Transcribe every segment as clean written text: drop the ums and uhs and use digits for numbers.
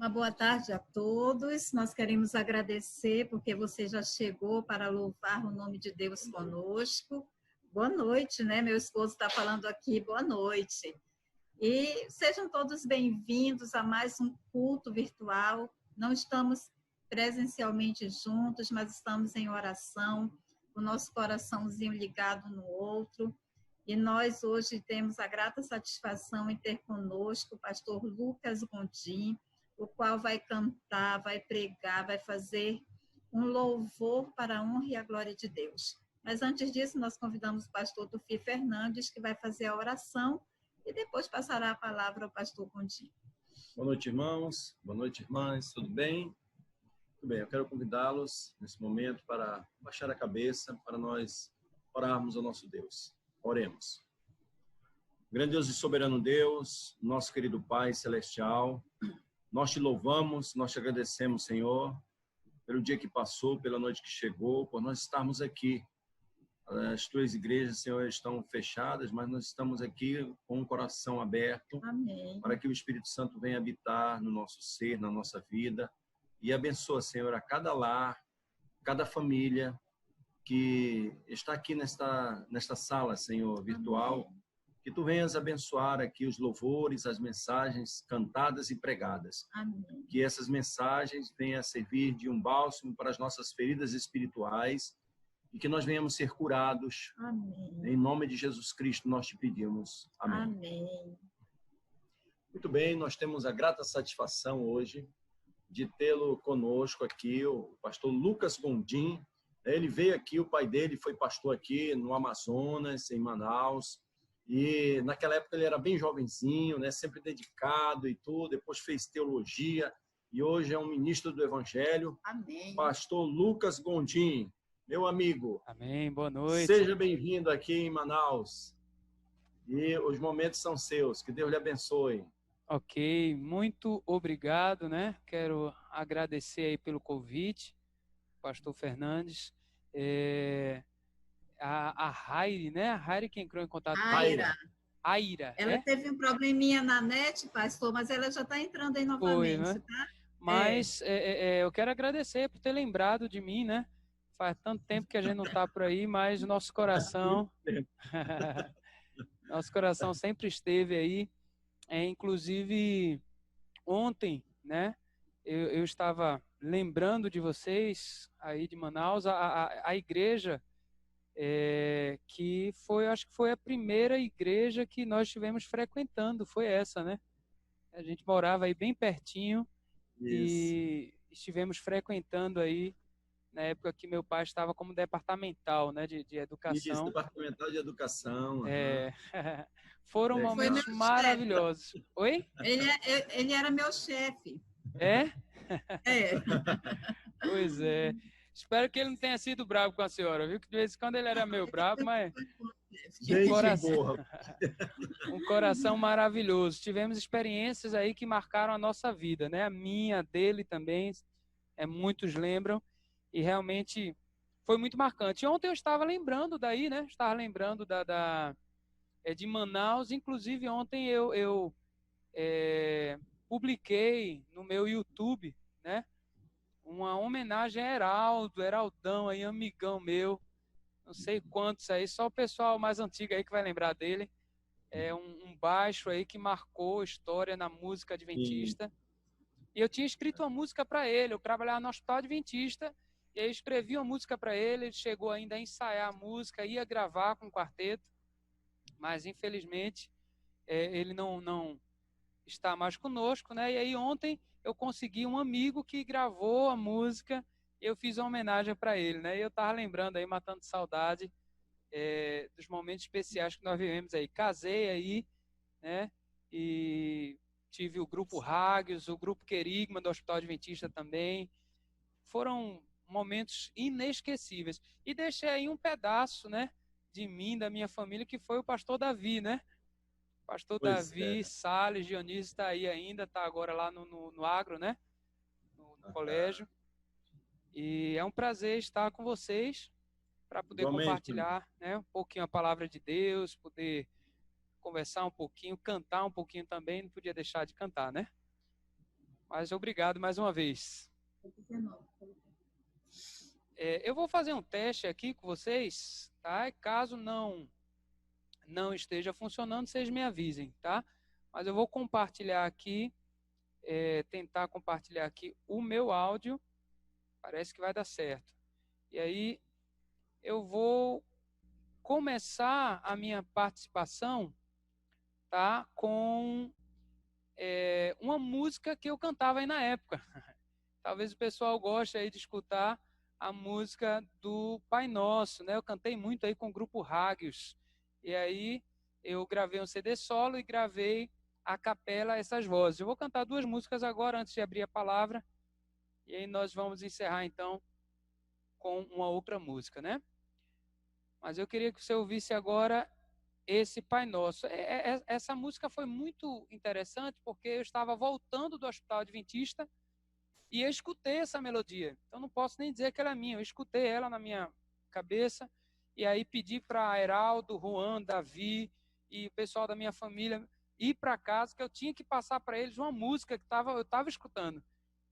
Uma boa tarde a todos. Nós queremos agradecer porque você já chegou para louvar o nome de Deus conosco. Boa noite, né? Meu esposo está falando aqui, boa noite. E sejam todos bem-vindos a mais um culto virtual. Não estamos presencialmente juntos, mas estamos em oração, o nosso coraçãozinho ligado no outro. E nós hoje temos a grata satisfação em ter conosco o pastor Lucas Gondim, o qual vai cantar, vai pregar, vai fazer um louvor para a honra e a glória de Deus. Mas antes disso, nós convidamos o pastor Tufi Fernandes, que vai fazer a oração, e depois passará a palavra ao pastor Gondim. Boa noite, irmãos. Boa noite, irmãs. Tudo bem? Tudo bem. Eu quero convidá-los nesse momento para baixar a cabeça, para nós orarmos ao nosso Deus. Oremos. Grandioso e soberano Deus, nosso querido Pai celestial, nós te louvamos, nós te agradecemos, Senhor, pelo dia que passou, pela noite que chegou, por nós estarmos aqui. As tuas igrejas, Senhor, estão fechadas, mas nós estamos aqui com o coração aberto. Amém. Para que o Espírito Santo venha habitar no nosso ser, na nossa vida, e abençoa, Senhor, a cada lar, cada família que está aqui nesta sala, Senhor, virtual. Amém. Que tu venhas abençoar aqui os louvores, as mensagens cantadas e pregadas. Amém. Que essas mensagens venham a servir de um bálsamo para as nossas feridas espirituais e que nós venhamos ser curados. Amém. Em nome de Jesus Cristo nós te pedimos. Amém. Amém. Muito bem, nós temos a grata satisfação hoje de tê-lo conosco aqui, o pastor Lucas Gondim. Ele veio aqui, o pai dele foi pastor aqui no Amazonas, em Manaus, e naquela época ele era bem jovenzinho, né, sempre dedicado e tudo, depois fez teologia, e hoje é um ministro do Evangelho. Amém. Pastor Lucas Gondim, meu amigo. Amém, boa noite. Seja bem-vindo aqui em Manaus. E os momentos são seus, que Deus lhe abençoe. Ok, muito obrigado, né? Quero agradecer aí pelo convite, pastor Fernandes. A Raire, né? A Raire que entrou em contato com Aira. Aira. Ela teve um probleminha na net, pastor, mas ela já está entrando aí novamente, Foi, né? tá? Mas eu quero agradecer por ter lembrado de mim, né? Faz tanto tempo que a gente não está por aí, mas o nosso coração... nosso coração sempre esteve aí. Inclusive, ontem, né, eu estava lembrando de vocês aí de Manaus, a igreja que foi, acho que foi a primeira igreja que nós estivemos frequentando, foi essa, né? A gente morava aí bem pertinho. Isso. E estivemos frequentando aí na época que meu pai estava como departamental, né, de educação. Isso, departamental de educação. Foram momentos maravilhosos. Oi? Ele era meu chefe. É? Pois é. Espero que ele não tenha sido bravo com a senhora, viu? Que de vez em quando ele era meio bravo, mas... Um coração maravilhoso. Tivemos experiências aí que marcaram a nossa vida, né? A minha, a dele também, muitos lembram. E realmente foi muito marcante. Ontem eu estava lembrando daí, né? Estava lembrando de Manaus. Inclusive, ontem eu publiquei no meu YouTube, né? Uma homenagem a Heraldão aí, amigão meu. Não sei quantos aí, só o pessoal mais antigo aí que vai lembrar dele. É um baixo aí que marcou história na música adventista. Sim. E eu tinha escrito uma música para ele. Eu trabalhava no Hospital Adventista. E aí escrevi uma música para ele, ele chegou ainda a ensaiar a música, ia gravar com o quarteto, mas infelizmente ele não está mais conosco, né? E aí ontem eu consegui um amigo que gravou a música e eu fiz uma homenagem para ele, né? E eu estava lembrando aí, matando saudade dos momentos especiais que nós vivemos aí. Casei aí, né? E tive o grupo Hagios, o grupo Querigma do Hospital Adventista também. Foram momentos inesquecíveis. E deixei aí um pedaço, né, de mim, da minha família, que foi o pastor Davi, né? Pastor Davi, Salles, Dionísio está aí ainda, está agora lá no agro, né? No colégio. E é um prazer estar com vocês para poder compartilhar, né, um pouquinho a palavra de Deus, poder conversar um pouquinho, cantar um pouquinho também, não podia deixar de cantar, né? Mas obrigado mais uma vez. Eu vou fazer um teste aqui com vocês, tá? E caso não esteja funcionando, vocês me avisem, tá? Mas eu vou compartilhar aqui, tentar compartilhar aqui o meu áudio. Parece que vai dar certo. E aí eu vou começar a minha participação, tá? Com uma música que eu cantava aí na época. Talvez o pessoal goste aí de escutar a música do Pai Nosso, né? Eu cantei muito aí com o grupo Rágios. E aí eu gravei um CD solo e gravei a capela essas vozes. Eu vou cantar 2 músicas agora antes de abrir a palavra. E aí nós vamos encerrar então com uma outra música, né? Mas eu queria que você ouvisse agora esse Pai Nosso. Essa música foi muito interessante porque eu estava voltando do Hospital Adventista e eu escutei essa melodia. Então não posso nem dizer que ela é minha, eu escutei ela na minha cabeça e aí pedi para Heraldo, Juan, Davi e o pessoal da minha família ir para casa, que eu tinha que passar para eles uma música que eu estava escutando.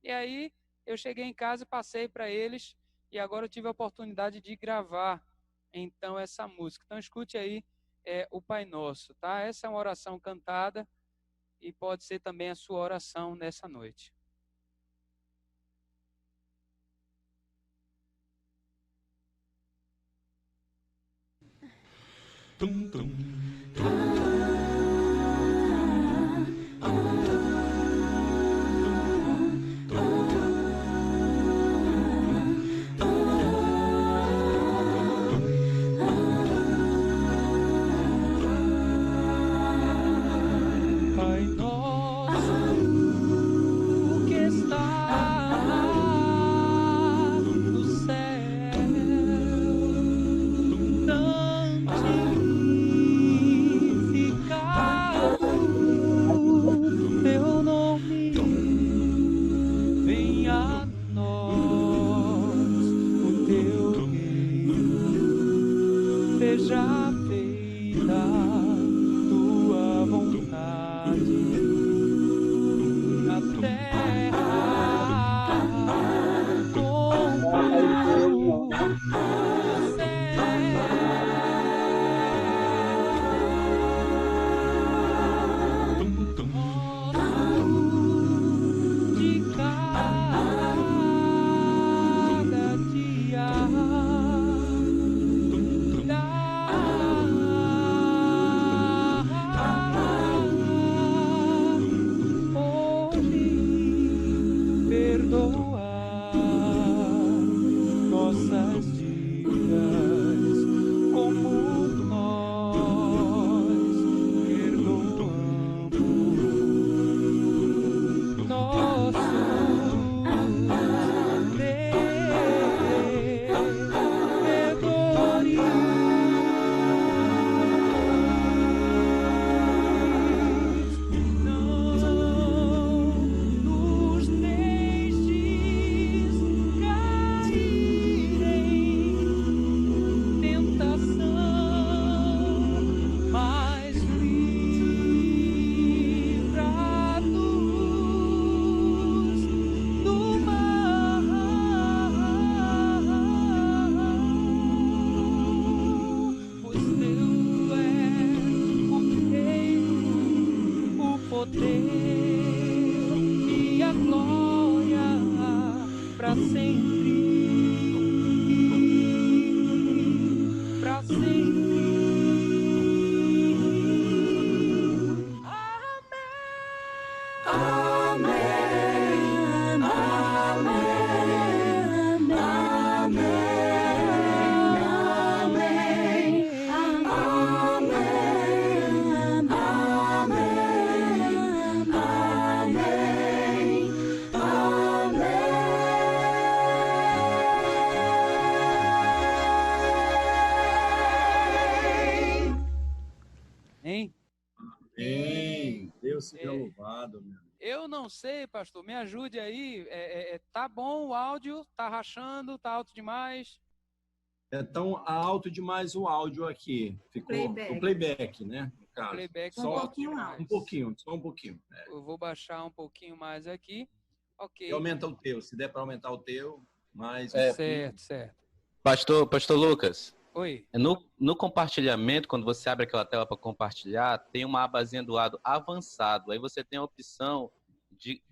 E aí eu cheguei em casa e passei para eles e agora eu tive a oportunidade de gravar então essa música. Então escute aí o Pai Nosso, tá? Essa é uma oração cantada e pode ser também a sua oração nessa noite. Tum, tum. Pai nosso que está no céu, santificado teu nome, venha a nós o teu reino, seja feita tua vontade na terra como no de cada dia hoje perdoar nossas dívidas como nós perdoamos nossos devedores. Não nos deixes cair em tentação, mas livra-nos do mal, pois teu é o reino, o poder e a glória para sempre, para sempre. Amém. Amém. Hein? Amém. Deus seja louvado, meu. Eu não sei, pastor, me ajude aí. Tá bom o áudio? Tá rachando? Tá alto demais? É tão alto demais o áudio aqui. Ficou Playback. o playback, né? No caso. Playback Um só pouquinho demais. mais. Um pouquinho, só um pouquinho. Eu vou baixar um pouquinho mais aqui. Ok. E aumenta o teu, se der para aumentar o teu, mas... Certo. Pastor Lucas, Oi. no compartilhamento, quando você abre aquela tela para compartilhar, tem uma abazinha do lado avançado. Aí você tem a opção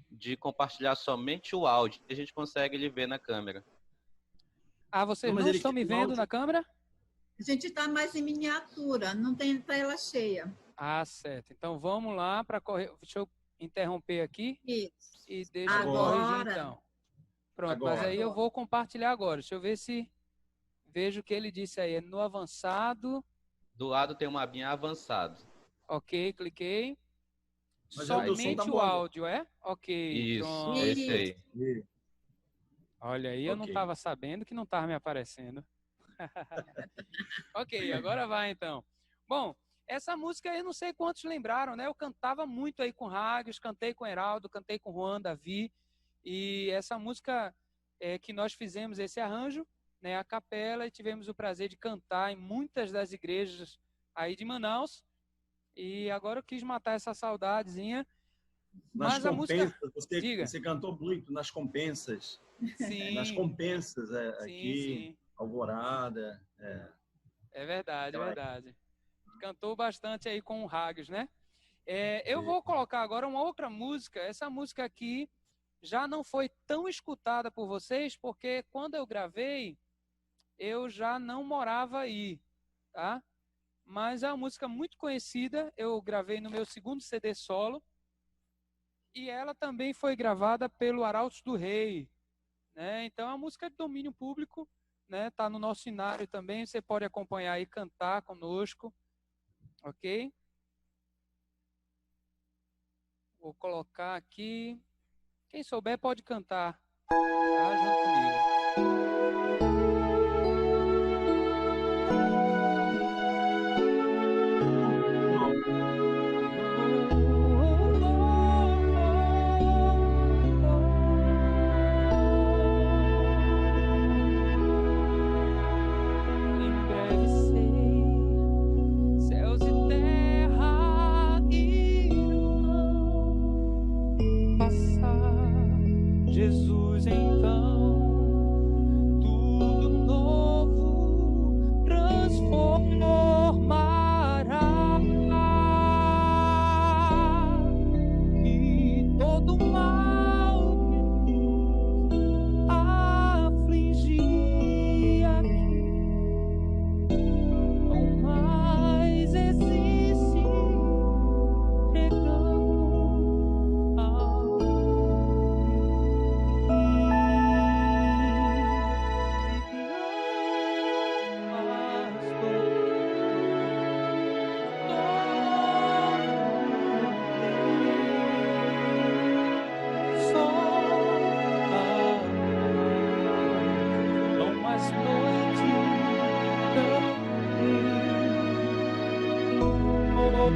de compartilhar somente o áudio, e a gente consegue ele ver na câmera. Ah, vocês não estão me vendo na câmera? A gente está mais em miniatura, não tem tela cheia. Ah, certo. Então vamos lá para correr. Deixa eu interromper aqui. Isso. E deixa eu Agora. corrigir então. Pronto, Agora. mas aí eu vou compartilhar agora. Deixa eu ver se vejo o que ele disse aí. No avançado. Do lado tem uma abinha avançado. Ok, cliquei. Mas somente o áudio, é? Ok. Isso, pronto. esse aí. Olha aí, eu não estava sabendo que não estava me aparecendo. Ok, agora vai então. Bom, essa música aí, não sei quantos lembraram, né? Eu cantava muito aí com Rágios, cantei com Heraldo, cantei com Juan, Davi. E essa música que nós fizemos esse arranjo, né, a capela, e tivemos o prazer de cantar em muitas das igrejas aí de Manaus. E agora eu quis matar essa saudadezinha. Nas mas a música... você cantou muito nas compensas. Sim. Nas compensas aqui, sim. Alvorada. É verdade, é verdade. Cantou bastante aí com o Rágios, né? Eu vou colocar agora uma outra música. Essa música aqui já não foi tão escutada por vocês, porque quando eu gravei, eu já não morava aí, tá? Mas é uma música muito conhecida, eu gravei no meu segundo CD solo, e ela também foi gravada pelo Arautos do Rei, né? Então é uma música de domínio público, né? Tá no nosso cenário também, você pode acompanhar e cantar conosco, ok? Vou colocar aqui, quem souber pode cantar, tá? Junto comigo. Jesus, então, tudo novo transformará, e todo mal que afligia não mais existe, chegando ao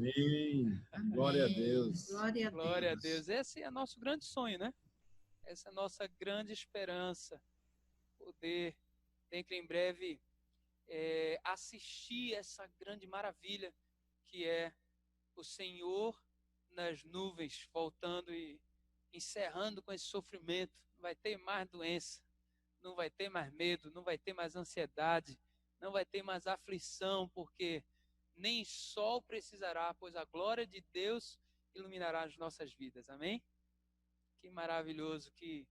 Amém. Glória a Deus. Glória a Glória a Deus. Deus. Esse é nosso grande sonho, né? Essa é a nossa grande esperança. Poder, dentro em breve, assistir essa grande maravilha que é o Senhor nas nuvens, voltando e encerrando com esse sofrimento. Não vai ter mais doença, não vai ter mais medo, não vai ter mais ansiedade, não vai ter mais aflição, porque nem sol precisará, pois a glória de Deus iluminará as nossas vidas. Amém? Que maravilhoso, que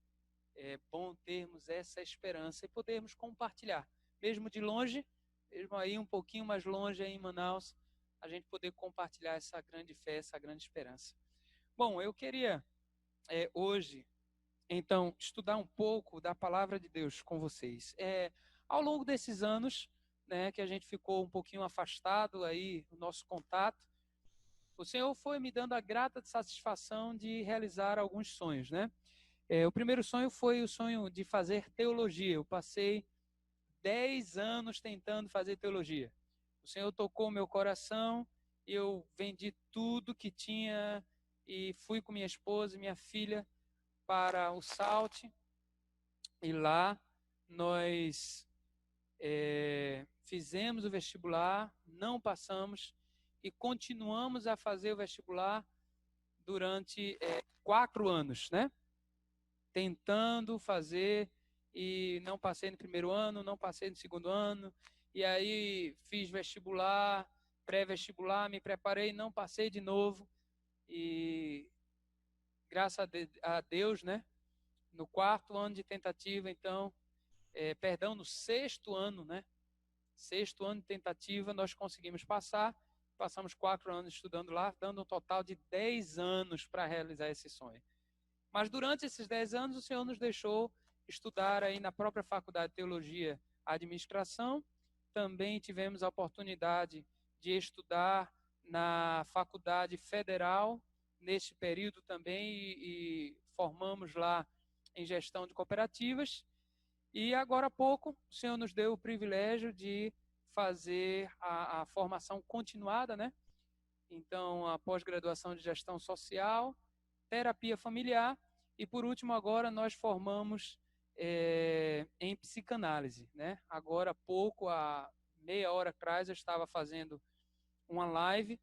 é bom termos essa esperança e podermos compartilhar, mesmo de longe, mesmo aí um pouquinho mais longe aí em Manaus, a gente poder compartilhar essa grande fé, essa grande esperança. Bom, eu queria hoje, então, estudar um pouco da palavra de Deus com vocês. Ao longo desses anos, né, que a gente ficou um pouquinho afastado aí, o nosso contato, o Senhor foi me dando a grata satisfação de realizar alguns sonhos, né? O primeiro sonho foi o sonho de fazer teologia. Eu passei 10 anos tentando fazer teologia. O Senhor tocou meu coração, eu vendi tudo que tinha e fui com minha esposa e minha filha para o SALT. E lá nós fizemos o vestibular, não passamos e continuamos a fazer o vestibular durante 4 anos, né? Tentando fazer e não passei no primeiro ano, não passei no segundo ano, e aí fiz vestibular, pré-vestibular, me preparei, não passei de novo, e graças a Deus, né, no 4º ano de tentativa, então, no 6º ano, né, 6º ano de tentativa, nós conseguimos passar, passamos 4 anos estudando lá, dando um total de 10 anos para realizar esse sonho. Mas durante esses 10 anos, o Senhor nos deixou estudar aí na própria Faculdade de Teologia a Administração. Também tivemos a oportunidade de estudar na Faculdade Federal, neste período também, e formamos lá em Gestão de Cooperativas. E agora há pouco, o Senhor nos deu o privilégio de fazer a formação continuada, né? Então, a pós-graduação de Gestão Social, terapia familiar e, por último, agora nós formamos em psicanálise, né? Agora há pouco, há meia hora atrás, eu estava fazendo uma live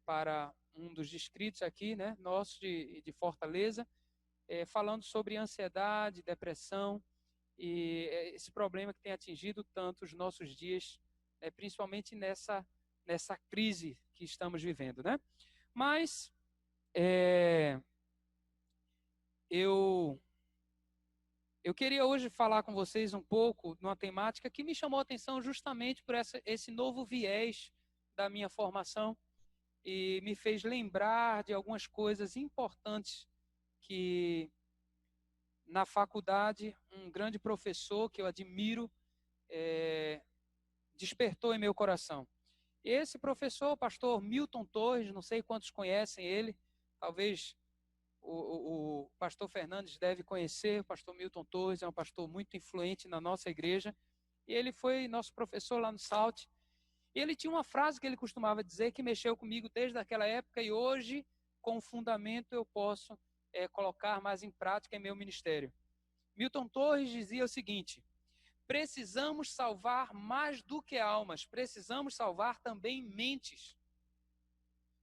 para um dos distritos aqui, né, nosso de Fortaleza, falando sobre ansiedade, depressão e esse problema que tem atingido tanto os nossos dias, principalmente nessa crise que estamos vivendo, né? Mas eu queria hoje falar com vocês um pouco de uma temática que me chamou a atenção justamente por esse novo viés da minha formação e me fez lembrar de algumas coisas importantes que na faculdade um grande professor que eu admiro despertou em meu coração. Esse professor, o pastor Milton Torres, não sei quantos conhecem ele, talvez o pastor Fernandes deve conhecer. O pastor Milton Torres é um pastor muito influente na nossa igreja, e ele foi nosso professor lá no SALT. E ele tinha uma frase que ele costumava dizer que mexeu comigo desde aquela época, e hoje, com fundamento, eu posso colocar mais em prática em meu ministério. Milton Torres dizia o seguinte: precisamos salvar mais do que almas, precisamos salvar também mentes.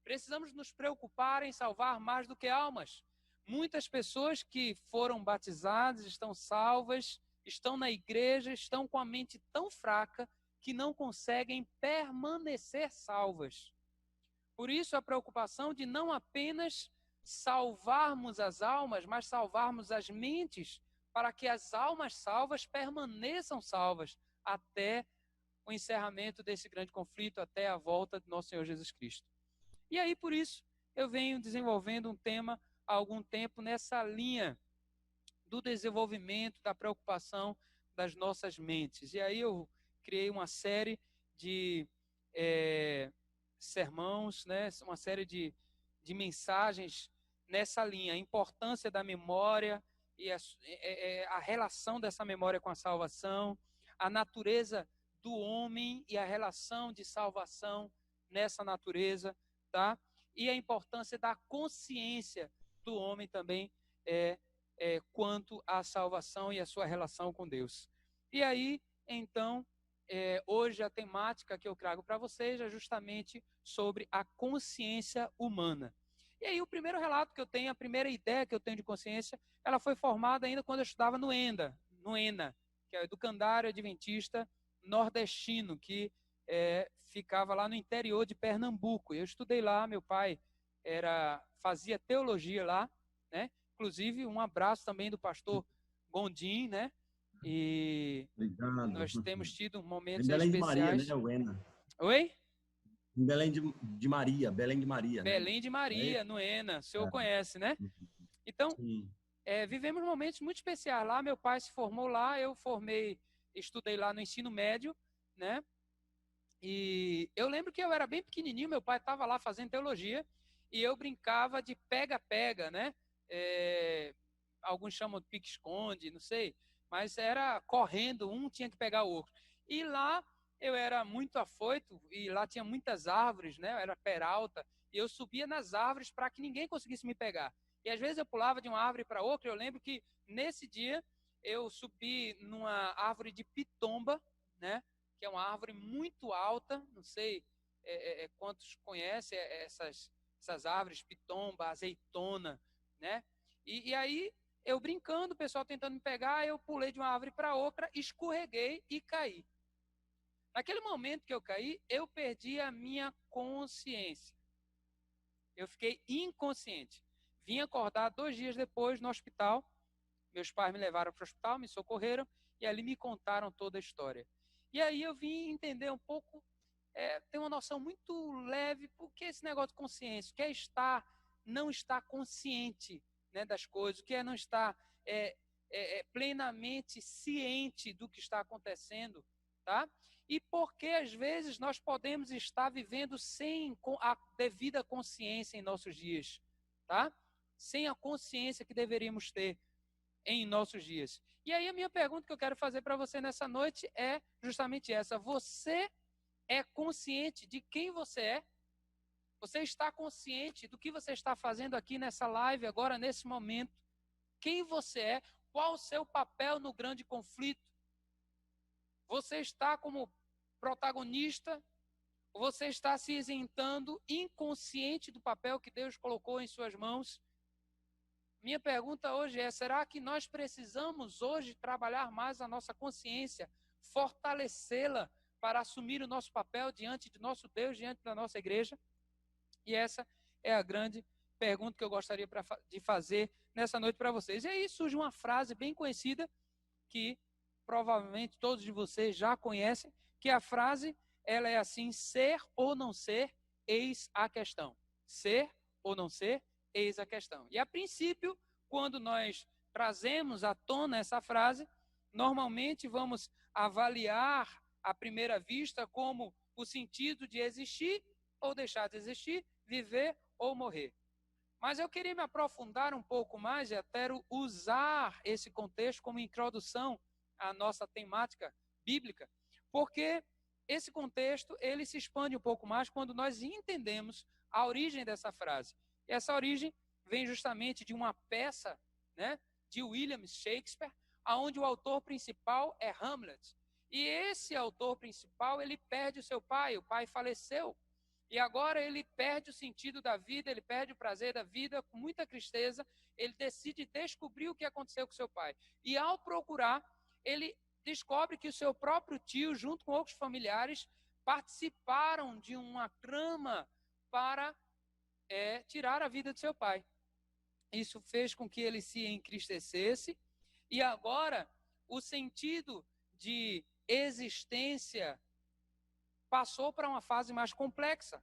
Precisamos nos preocupar em salvar mais do que almas. Muitas pessoas que foram batizadas, estão salvas, estão na igreja, estão com a mente tão fraca que não conseguem permanecer salvas. Por isso a preocupação de não apenas salvarmos as almas, mas salvarmos as mentes, para que as almas salvas permaneçam salvas até o encerramento desse grande conflito, até a volta de nosso Senhor Jesus Cristo. E aí, por isso, eu venho desenvolvendo um tema há algum tempo nessa linha do desenvolvimento, da preocupação das nossas mentes. E aí eu criei uma série de sermãos, né, uma série de mensagens nessa linha, a importância da memória e a relação dessa memória com a salvação, a natureza do homem e a relação de salvação nessa natureza tá? E a importância da consciência do homem também quanto à salvação e à sua relação com Deus. E aí, então, hoje a temática que eu trago para vocês é justamente sobre a consciência humana. E aí o primeiro relato que eu tenho, a primeira ideia que eu tenho de consciência, ela foi formada ainda quando eu estudava no ENA, que é o Educandário Adventista Nordestino, que ficava lá no interior de Pernambuco. Eu estudei lá, meu pai fazia teologia lá, né? Inclusive, um abraço também do pastor Gondim, né? E Obrigado. nós temos tido momentos Em Belém de Maria, especiais. né, o ENA? Oi? Em Belém de Maria, Belém de Maria, né? Belém de Maria, no ENA, o senhor conhece, né? Então, Sim. vivemos momentos muito especiais lá. Meu pai se formou lá, eu estudei lá no ensino médio, né? E eu lembro que eu era bem pequenininho, meu pai estava lá fazendo teologia e eu brincava de pega-pega, né? Alguns chamam de pique-esconde, não sei, mas era correndo, um tinha que pegar o outro. E lá eu era muito afoito e lá tinha muitas árvores, né? Eu era peralta e eu subia nas árvores para que ninguém conseguisse me pegar. E às vezes eu pulava de uma árvore para outra. Eu lembro que nesse dia eu subi numa árvore de pitomba, né? Que é uma árvore muito alta, não sei quantos conhecem essas árvores, pitomba, azeitona, né? E aí, eu brincando, o pessoal tentando me pegar, eu pulei de uma árvore para outra, escorreguei e caí. Naquele momento que eu caí, eu perdi a minha consciência. Eu fiquei inconsciente. Vim acordar 2 dias depois no hospital. Meus pais me levaram para o hospital, me socorreram e ali me contaram toda a história. E aí eu vim entender um pouco, ter uma noção muito leve, porque esse negócio de consciência, o que é não estar consciente, né, das coisas, o que é não estar plenamente ciente do que está acontecendo, tá? E porque às vezes nós podemos estar vivendo sem a devida consciência em nossos dias, tá? Sem a consciência que deveríamos ter em nossos dias. E aí a minha pergunta que eu quero fazer para você nessa noite é justamente essa: você é consciente de quem você é? Você está consciente do que você está fazendo aqui nessa live agora, nesse momento? Quem você é? Qual o seu papel no grande conflito? Você está como protagonista? Ou você está se isentando, inconsciente do papel que Deus colocou em suas mãos? Minha pergunta hoje é: será que nós precisamos hoje trabalhar mais a nossa consciência, fortalecê-la para assumir o nosso papel diante de nosso Deus, diante da nossa igreja? E essa é a grande pergunta que eu gostaria de fazer nessa noite para vocês. E aí surge uma frase bem conhecida, que provavelmente todos de vocês já conhecem, que a frase, ela é assim: ser ou não ser, eis a questão. Ser ou não ser, eis a questão. E a princípio, quando nós trazemos à tona essa frase, normalmente vamos avaliar à primeira vista como o sentido de existir ou deixar de existir, viver ou morrer. Mas eu queria me aprofundar um pouco mais e até usar esse contexto como introdução à nossa temática bíblica, porque esse contexto ele se expande um pouco mais quando nós entendemos a origem dessa frase. E essa origem vem justamente de uma peça, né, de William Shakespeare, onde o autor principal é Hamlet. E esse autor principal, ele perde o seu pai, o pai faleceu. E agora ele perde o sentido da vida, ele perde o prazer da vida, com muita tristeza, ele decide descobrir o que aconteceu com seu pai. E ao procurar, ele descobre que o seu próprio tio, junto com outros familiares, participaram de uma trama para tirar a vida de seu pai. Isso fez com que ele se entristecesse, e agora o sentido de existência passou para uma fase mais complexa,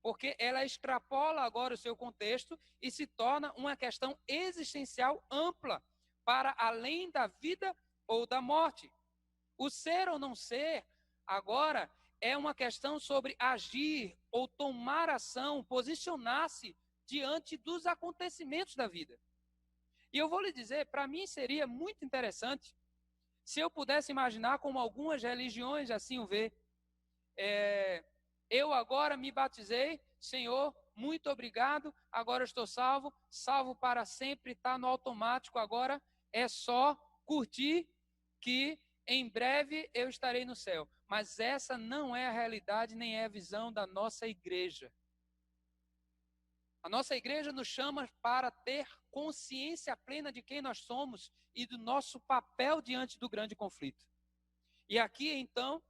porque ela extrapola agora o seu contexto e se torna uma questão existencial ampla, para além da vida ou da morte. O ser ou não ser, agora, é uma questão sobre agir ou tomar ação, posicionar-se diante dos acontecimentos da vida. E eu vou lhe dizer, para mim seria muito interessante se eu pudesse imaginar como algumas religiões assim o vê. Eu agora me batizei, Senhor, muito obrigado, agora eu estou salvo, salvo para sempre, está no automático, agora é só curtir que em breve eu estarei no céu. Mas essa não é a realidade, nem é a visão da nossa igreja. A nossa igreja nos chama para ter consciência plena de quem nós somos e do nosso papel diante do grande conflito. E aqui, então,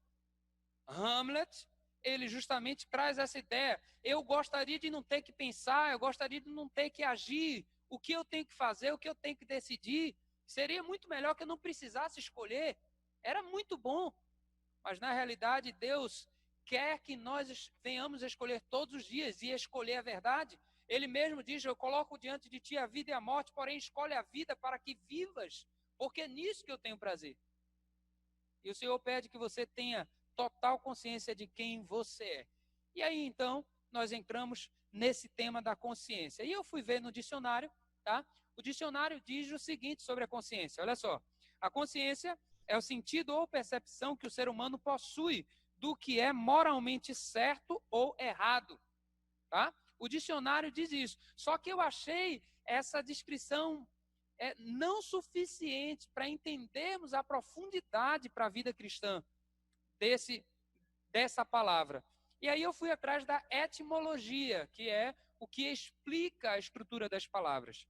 Hamlet, ele justamente traz essa ideia. Eu gostaria de não ter que pensar, eu gostaria de não ter que agir. O que eu tenho que fazer, o que eu tenho que decidir. Seria muito melhor que eu não precisasse escolher. Era muito bom. Mas, na realidade, Deus quer que nós venhamos a escolher todos os dias e escolher a verdade. Ele mesmo diz, eu coloco diante de ti a vida e a morte, porém escolhe a vida para que vivas, porque é nisso que eu tenho prazer. E o Senhor pede que você tenha total consciência de quem você é. E aí, então, nós entramos nesse tema da consciência. E eu fui ver no dicionário, tá? O dicionário diz o seguinte sobre a consciência, olha só. A consciência é o sentido ou percepção que o ser humano possui do que é moralmente certo ou errado, tá? O dicionário diz isso. Só que eu achei essa descrição não suficiente para entendermos a profundidade para a vida cristã dessa palavra. E aí eu fui atrás da etimologia, que é o que explica a estrutura das palavras.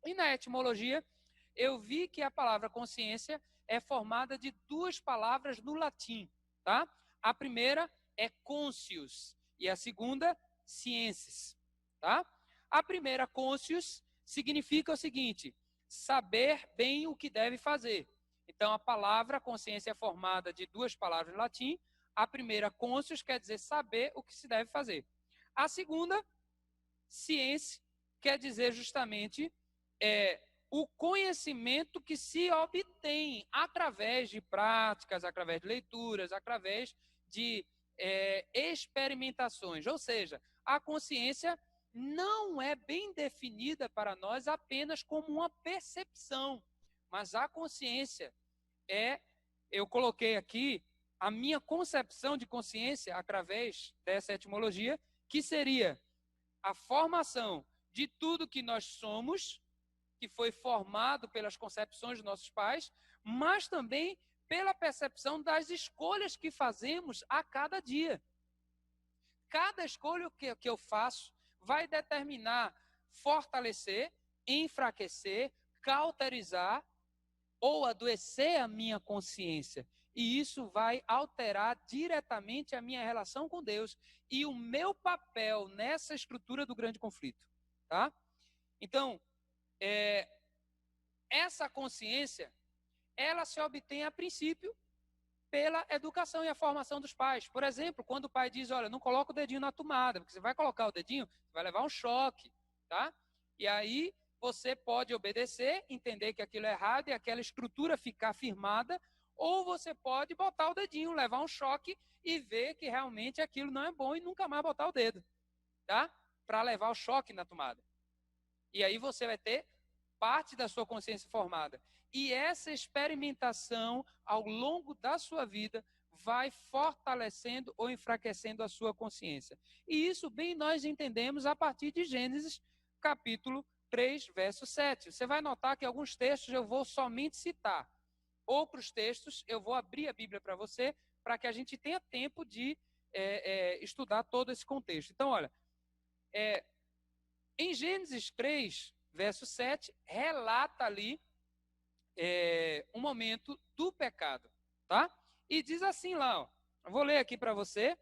E na etimologia, eu vi que a palavra consciência é formada de duas palavras no latim, tá? A primeira é conscius e a segunda, sciences, tá? A primeira, conscius, significa o seguinte: saber bem o que deve fazer. Então, a palavra consciência é formada de duas palavras no latim. A primeira, conscius, quer dizer saber o que se deve fazer. A segunda, ciência, quer dizer justamente o conhecimento que se obtém através de práticas, através de leituras, através de experimentações. Ou seja, a consciência não é bem definida para nós apenas como uma percepção, mas a consciência eu coloquei aqui a minha concepção de consciência através dessa etimologia, que seria a formação de tudo que nós somos, que foi formado pelas concepções dos nossos pais, mas também pela percepção das escolhas que fazemos a cada dia. Cada escolha que eu faço vai determinar fortalecer, enfraquecer, cauterizar ou adoecer a minha consciência. E isso vai alterar diretamente a minha relação com Deus e o meu papel nessa estrutura do grande conflito. Tá? Então, essa consciência, ela se obtém a princípio pela educação e a formação dos pais. Por exemplo, quando o pai diz, olha, não coloca o dedinho na tomada, porque você vai colocar o dedinho, você vai levar um choque, tá? E aí você pode obedecer, entender que aquilo é errado e aquela estrutura ficar firmada, ou você pode botar o dedinho, levar um choque e ver que realmente aquilo não é bom e nunca mais botar o dedo, tá? Para levar o choque na tomada. E aí você vai ter parte da sua consciência formada. E essa experimentação, ao longo da sua vida, vai fortalecendo ou enfraquecendo a sua consciência. E isso bem nós entendemos a partir de Gênesis, capítulo 3, verso 7. Você vai notar que alguns textos eu vou somente citar. Outros textos eu vou abrir a Bíblia para você, para que a gente tenha tempo de estudar todo esse contexto. Então, olha, em Gênesis 3, verso 7, relata ali um momento do pecado, tá? E diz assim lá, ó, eu vou ler aqui para você.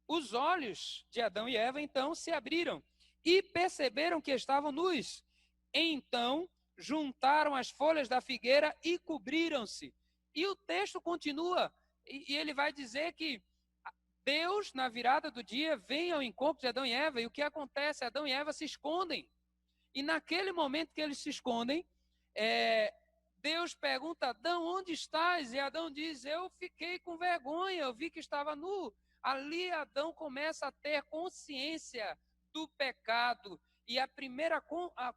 Os olhos de Adão e Eva, então, se abriram e perceberam que estavam nus. Então, juntaram as folhas da figueira e cobriram-se. E o texto continua, e ele vai dizer que Deus, na virada do dia, vem ao encontro de Adão e Eva, e o que acontece? Adão e Eva se escondem. E naquele momento que eles se escondem, Deus pergunta, Adão, onde estás? E Adão diz, eu fiquei com vergonha, eu vi que estava nu. Ali Adão começa a ter consciência do pecado. E a primeira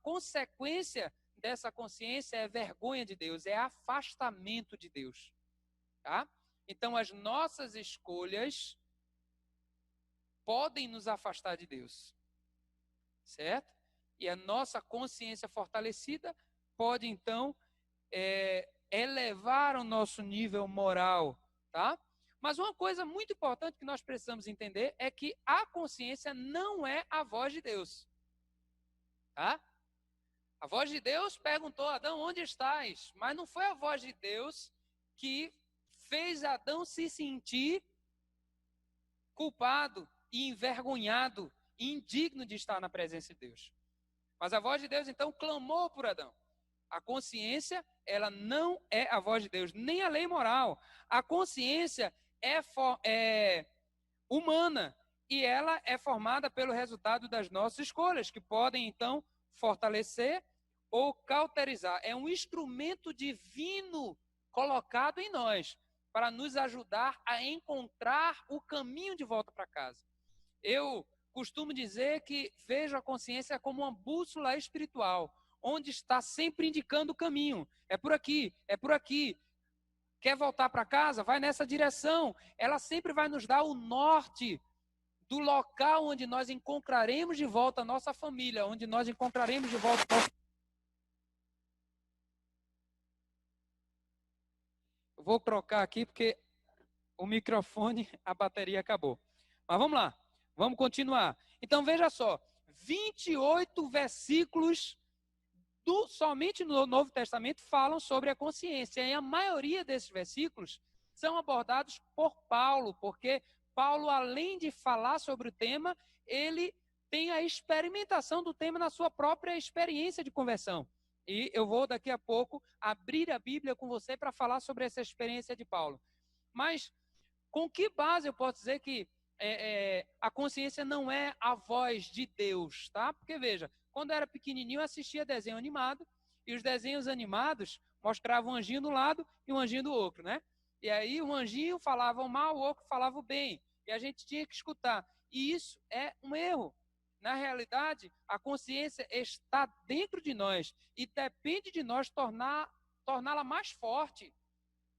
consequência dessa consciência é vergonha de Deus, é afastamento de Deus. Tá? Então, as nossas escolhas podem nos afastar de Deus, certo? E a nossa consciência fortalecida pode, então, elevar o nosso nível moral, tá? Mas uma coisa muito importante que nós precisamos entender é que a consciência não é a voz de Deus, tá? A voz de Deus perguntou a Adão, onde estás? Mas não foi a voz de Deus que fez Adão se sentir culpado e envergonhado e indigno de estar na presença de Deus. Mas a voz de Deus, então, clamou por Adão. A consciência, ela não é a voz de Deus, nem a lei moral. A consciência é humana e ela é formada pelo resultado das nossas escolhas, que podem, então, fortalecer ou cauterizar. É um instrumento divino colocado em nós para nos ajudar a encontrar o caminho de volta para casa. Eu costumo dizer que vejo a consciência como uma bússola espiritual, onde está sempre indicando o caminho. É por aqui, é por aqui. Quer voltar para casa? Vai nessa direção. Ela sempre vai nos dar o norte do local onde nós encontraremos de volta a nossa família, onde nós encontraremos de volta a nossa... Eu vou trocar aqui porque o microfone, a bateria acabou. Mas vamos lá, vamos continuar. Então veja só, 28 versículos somente no Novo Testamento falam sobre a consciência. E a maioria desses versículos são abordados por Paulo, porque Paulo, além de falar sobre o tema, ele tem a experimentação do tema na sua própria experiência de conversão. E eu vou daqui a pouco abrir a Bíblia com você para falar sobre essa experiência de Paulo. Mas com que base eu posso dizer que a consciência não é a voz de Deus, tá? Porque veja, quando eu era pequenininho eu assistia desenho animado e os desenhos animados mostravam um anjinho do lado e um anjinho do outro, né? E aí um anjinho falava o mal, o outro falava o bem. E a gente tinha que escutar. E isso é um erro. Na realidade, a consciência está dentro de nós e depende de nós torná-la mais forte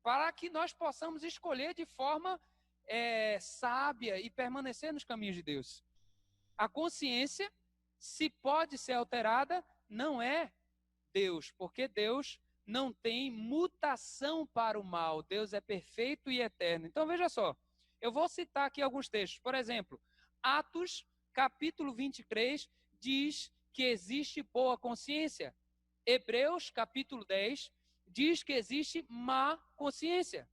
para que nós possamos escolher de forma sábia e permanecer nos caminhos de Deus. A consciência, se pode ser alterada, não é Deus, porque Deus não tem mutação para o mal. Deus é perfeito e eterno. Então, veja só, eu vou citar aqui alguns textos. Por exemplo, Atos, capítulo 23, diz que existe boa consciência. Hebreus, capítulo 10, diz que existe má consciência.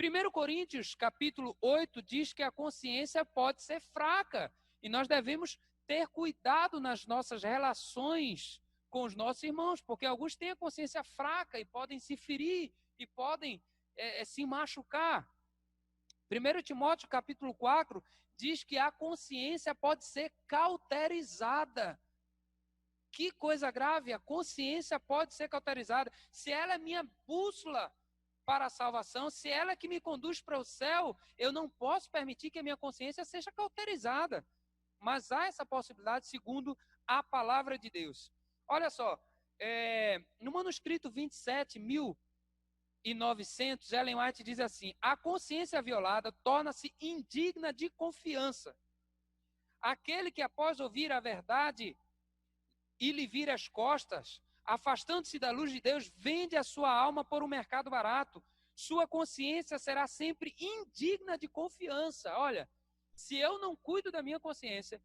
1 Coríntios, capítulo 8, diz que a consciência pode ser fraca e nós devemos ter cuidado nas nossas relações com os nossos irmãos, porque alguns têm a consciência fraca e podem se ferir e podem se machucar. 1 Timóteo, capítulo 4, diz que a consciência pode ser cauterizada. Que coisa grave, a consciência pode ser cauterizada. Se ela é minha bússola para a salvação, se ela é que me conduz para o céu, eu não posso permitir que a minha consciência seja cauterizada. Mas há essa possibilidade segundo a palavra de Deus. Olha só, no manuscrito 27.900, Ellen White diz assim: a consciência violada torna-se indigna de confiança. Aquele que após ouvir a verdade e lhe vira as costas, afastando-se da luz de Deus, vende a sua alma por um mercado barato. Sua consciência será sempre indigna de confiança. Olha, se eu não cuido da minha consciência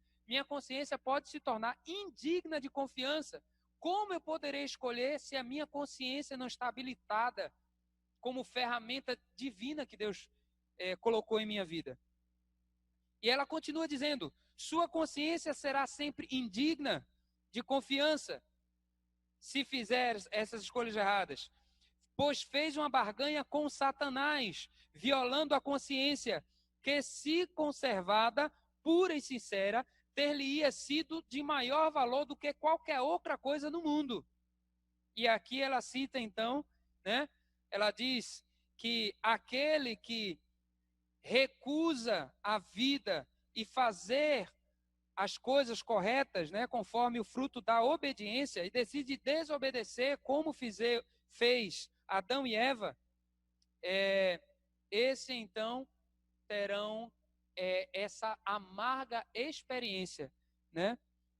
pode se tornar indigna de confiança. Como eu poderei escolher se a minha consciência não está habilitada como ferramenta divina que Deus colocou em minha vida? E ela continua dizendo, sua consciência será sempre indigna de confiança se fizer essas escolhas erradas, pois fez uma barganha com Satanás, violando a consciência, que se conservada, pura e sincera, ter-lhe-ia sido de maior valor do que qualquer outra coisa no mundo. E aqui ela cita então, né? Ela diz que aquele que recusa a vida e fazer as coisas corretas, né, conforme o fruto da obediência, e decide desobedecer como fez Adão e Eva, esse então terão essa amarga experiência, né,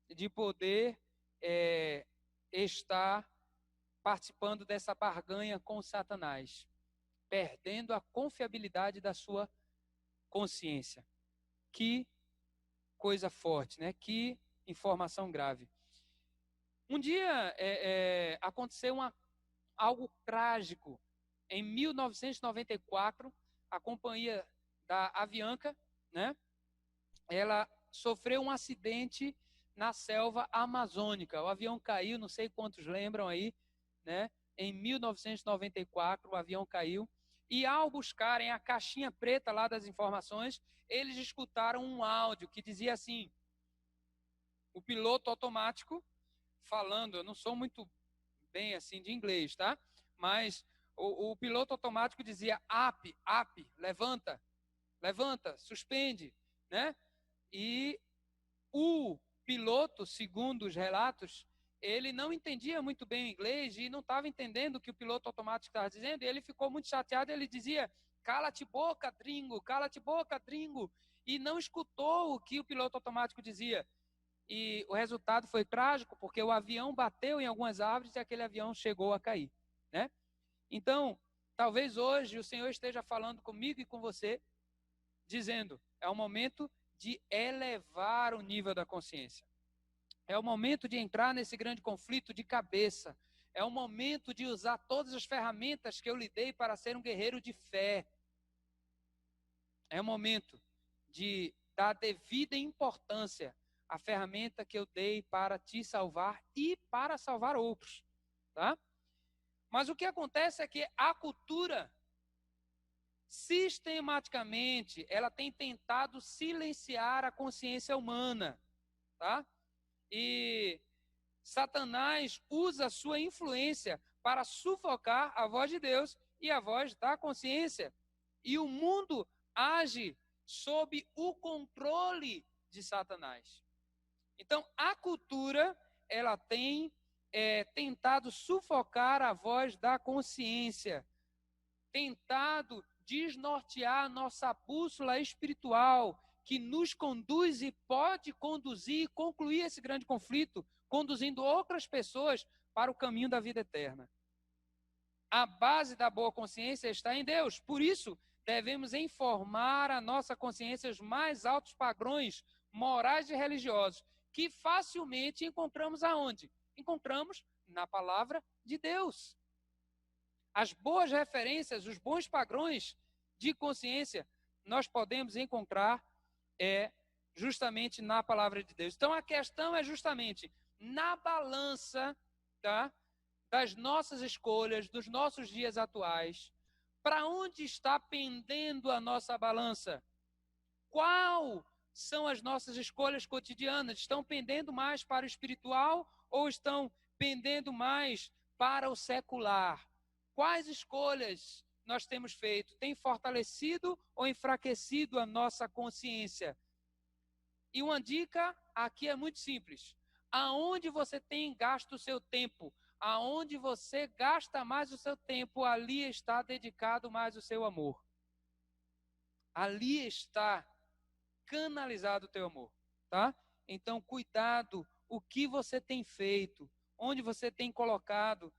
de poder estar participando dessa barganha com Satanás, perdendo a confiabilidade da sua consciência. Que coisa forte, né? Que informação grave. Um dia aconteceu algo trágico. Em 1994, a companhia da Avianca, né, ela sofreu um acidente na selva amazônica. O avião caiu, não sei quantos lembram aí, né? Em 1994, o avião caiu. E ao buscarem a caixinha preta lá das informações, eles escutaram um áudio que dizia assim: o piloto automático falando, eu não sou muito bem assim de inglês, tá? Mas o piloto automático dizia: up, levanta, levanta, suspende, né? E o piloto, segundo os relatos, ele não entendia muito bem o inglês e não estava entendendo o que o piloto automático estava dizendo, e ele ficou muito chateado, ele dizia: cala-te boca, Dringo, e não escutou o que o piloto automático dizia. E o resultado foi trágico, porque o avião bateu em algumas árvores e aquele avião chegou a cair, né? Então, talvez hoje o Senhor esteja falando comigo e com você, dizendo: é o momento de elevar o nível da consciência. É o momento de entrar nesse grande conflito de cabeça. É o momento de usar todas as ferramentas que eu lhe dei para ser um guerreiro de fé. É o momento de dar devida importância à ferramenta que eu dei para te salvar e para salvar outros, tá? Mas o que acontece é que a cultura, sistematicamente, ela tem tentado silenciar a consciência humana, tá? E Satanás usa a sua influência para sufocar a voz de Deus e a voz da consciência. E o mundo age sob o controle de Satanás. Então, a cultura, ela tem tentado sufocar a voz da consciência, tentado desnortear a nossa bússola espiritual, que nos conduz e pode conduzir e concluir esse grande conflito, conduzindo outras pessoas para o caminho da vida eterna. A base da boa consciência está em Deus. Por isso, devemos informar a nossa consciência os mais altos padrões morais e religiosos, que facilmente encontramos aonde? Encontramos na palavra de Deus. As boas referências, os bons padrões de consciência, nós podemos encontrar justamente na palavra de Deus. Então, a questão é justamente na balança, tá, das nossas escolhas, dos nossos dias atuais. Para onde está pendendo a nossa balança? Qual são as nossas escolhas cotidianas? Estão pendendo mais para o espiritual ou estão pendendo mais para o secular? Quais escolhas nós temos feito? Tem fortalecido ou enfraquecido a nossa consciência? E uma dica aqui é muito simples. Aonde você tem gasto o seu tempo, aonde você gasta mais o seu tempo, ali está dedicado mais o seu amor. Ali está canalizado o teu amor, tá? Então, cuidado, o que você tem feito, onde você tem colocado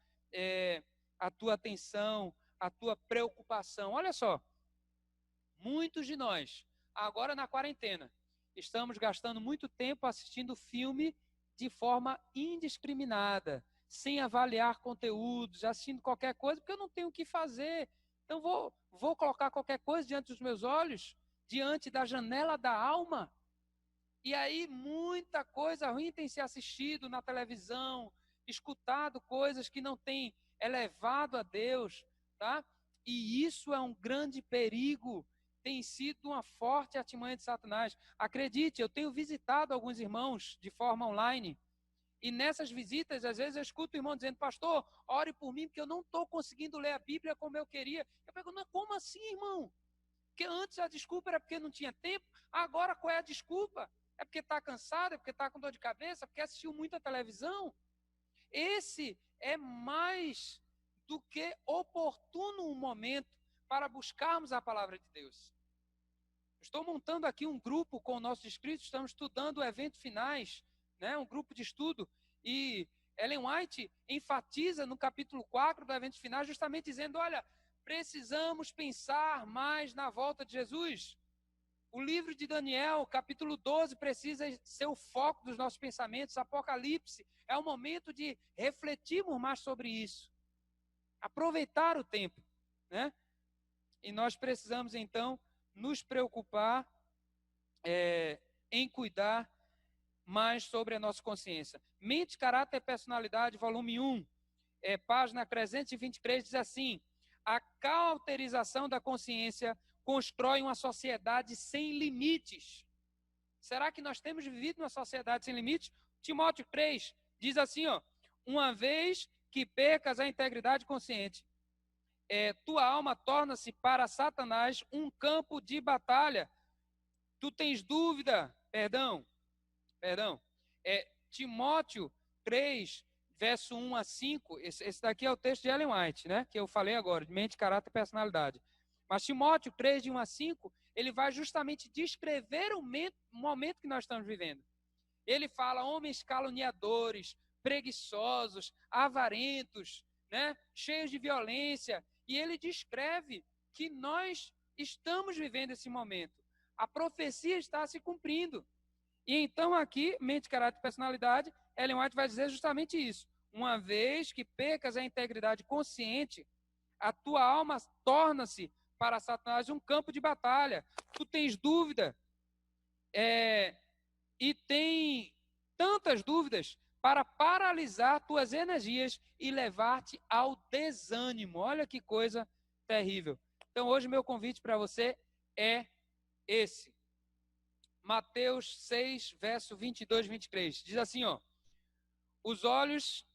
a tua atenção, a tua preocupação. Olha só, muitos de nós, agora na quarentena, estamos gastando muito tempo assistindo filme de forma indiscriminada, sem avaliar conteúdos, assistindo qualquer coisa, porque eu não tenho o que fazer. Então, vou colocar qualquer coisa diante dos meus olhos, diante da janela da alma. E aí, muita coisa ruim tem se assistido na televisão, escutado coisas que não têm elevado a Deus, tá? E isso é um grande perigo, tem sido uma forte artimanha de Satanás. Acredite, eu tenho visitado alguns irmãos de forma online, e nessas visitas, às vezes eu escuto o irmão dizendo: pastor, ore por mim, porque eu não estou conseguindo ler a Bíblia como eu queria. Eu pergunto: como assim, irmão? Porque antes a desculpa era porque não tinha tempo, agora qual é a desculpa? É porque está cansado, é porque está com dor de cabeça, é porque assistiu muita televisão? Esse é mais do que oportuno um momento para buscarmos a palavra de Deus. Estou montando aqui um grupo com nossos inscritos, estamos estudando o evento finais, né? Um grupo de estudo, e Ellen White enfatiza no capítulo 4 do evento finais, justamente dizendo, olha, precisamos pensar mais na volta de Jesus. O livro de Daniel, capítulo 12, precisa ser o foco dos nossos pensamentos. Apocalipse é o momento de refletirmos mais sobre isso. Aproveitar o tempo, né? E nós precisamos, então, nos preocupar em cuidar mais sobre a nossa consciência. Mente, Caráter e Personalidade, volume 1, página 323, diz assim: a cauterização da consciência constrói uma sociedade sem limites. Será que nós temos vivido numa sociedade sem limites? Timóteo 3 diz assim, ó, uma vez que percas a integridade consciente, tua alma torna-se para Satanás um campo de batalha. Tu tens dúvida, perdão, Timóteo 3, verso 1 a 5, esse daqui é o texto de Ellen White, né, que eu falei agora, de mente, caráter e personalidade. Mas Timóteo 3, de 1 a 5, ele vai justamente descrever o momento que nós estamos vivendo. Ele fala homens caluniadores, preguiçosos, avarentos, né, cheios de violência, e ele descreve que nós estamos vivendo esse momento. A profecia está se cumprindo. E então aqui, mente, caráter e personalidade, Ellen White vai dizer justamente isso. Uma vez que percas a integridade consciente, a tua alma torna-se para Satanás um campo de batalha. Tu tens dúvida e tem tantas dúvidas para paralisar tuas energias e levar-te ao desânimo. Olha que coisa terrível. Então hoje meu convite para você é esse. Mateus 6, verso 22 e 23. Diz assim, ó: os olhos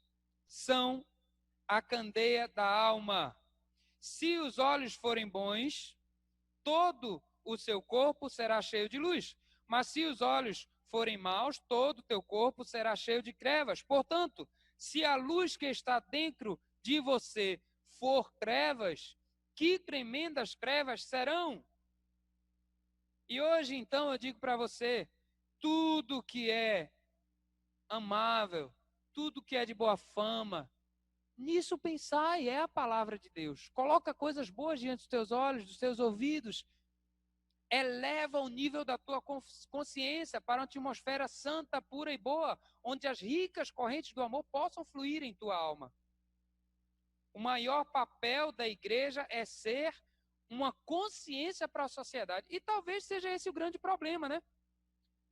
são a candeia da alma. Se os olhos forem bons, todo o seu corpo será cheio de luz. Mas se os olhos forem maus, todo o teu corpo será cheio de trevas. Portanto, se a luz que está dentro de você for trevas, que tremendas trevas serão? E hoje, então, eu digo para você, tudo que é amável, tudo que é de boa fama, nisso pensai, é a palavra de Deus. Coloca coisas boas diante dos teus olhos, dos teus ouvidos. Eleva o nível da tua consciência para uma atmosfera santa, pura e boa, onde as ricas correntes do amor possam fluir em tua alma. O maior papel da igreja é ser uma consciência para a sociedade. E talvez seja esse o grande problema, né?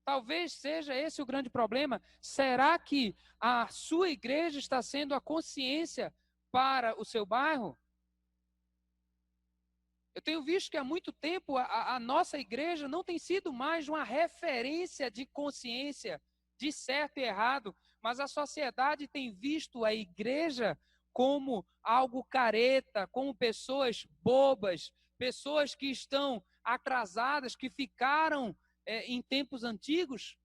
Talvez seja esse o grande problema. Será que a sua igreja está sendo a consciência para o seu bairro? Eu tenho visto que há muito tempo a nossa igreja não tem sido mais uma referência de consciência de certo e errado, mas a sociedade tem visto a igreja como algo careta, como pessoas bobas, pessoas que estão atrasadas, que ficaram em tempos antigos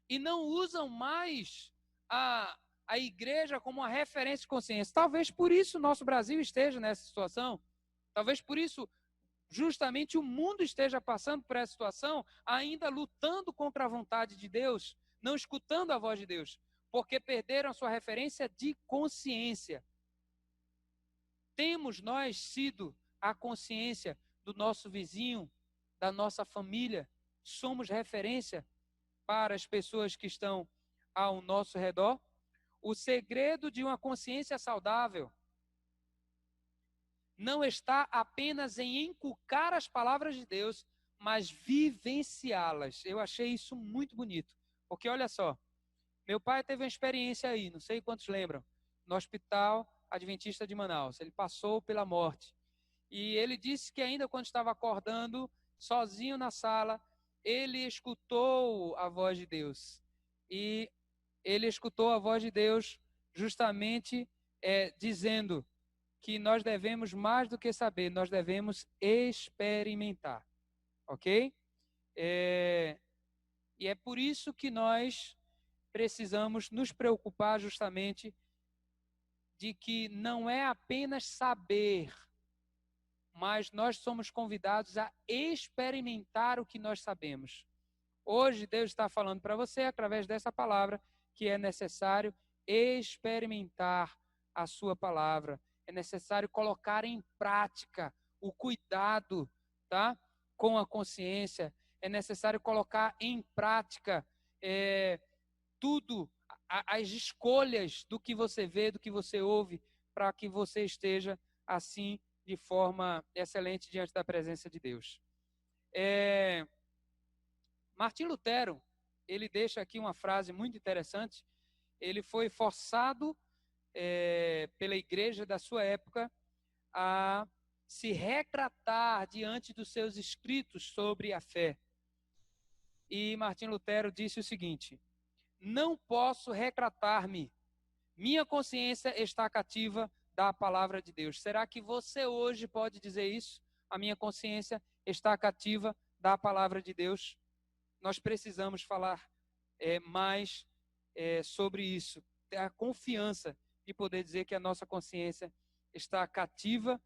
e não usam mais a igreja como uma referência de consciência. Talvez por isso o nosso Brasil esteja nessa situação. Talvez por isso justamente o mundo esteja passando por essa situação, ainda lutando contra a vontade de Deus, não escutando a voz de Deus, porque perderam a sua referência de consciência. Temos nós sido a consciência do nosso vizinho, da nossa família? Somos referência para as pessoas que estão ao nosso redor? O segredo de uma consciência saudável não está apenas em inculcar as palavras de Deus, mas vivenciá-las. Eu achei isso muito bonito, porque olha só, meu pai teve uma experiência aí, não sei quantos lembram, no Hospital Adventista de Manaus. Ele passou pela morte. E ele disse que ainda quando estava acordando, sozinho na sala, ele escutou a voz de Deus. E ele escutou a voz de Deus justamente dizendo que nós devemos mais do que saber, nós devemos experimentar. Ok? E é por isso que nós precisamos nos preocupar justamente de que não é apenas saber, mas nós somos convidados a experimentar o que nós sabemos. Hoje Deus está falando para você, através dessa palavra, que é necessário experimentar a sua palavra. É necessário colocar em prática o cuidado, tá, com a consciência. É necessário colocar em prática tudo, as escolhas do que você vê, do que você ouve, para que você esteja assim, de forma excelente diante da presença de Deus. Martim Lutero, ele deixa aqui uma frase muito interessante. Ele foi forçado pela igreja da sua época a se retratar diante dos seus escritos sobre a fé. E Martim Lutero disse o seguinte: não posso retratar-me, minha consciência está cativa da palavra de Deus. Será que você hoje pode dizer isso? A minha consciência está cativa da palavra de Deus? Nós precisamos falar mais sobre isso, ter a confiança de poder dizer que a nossa consciência está cativa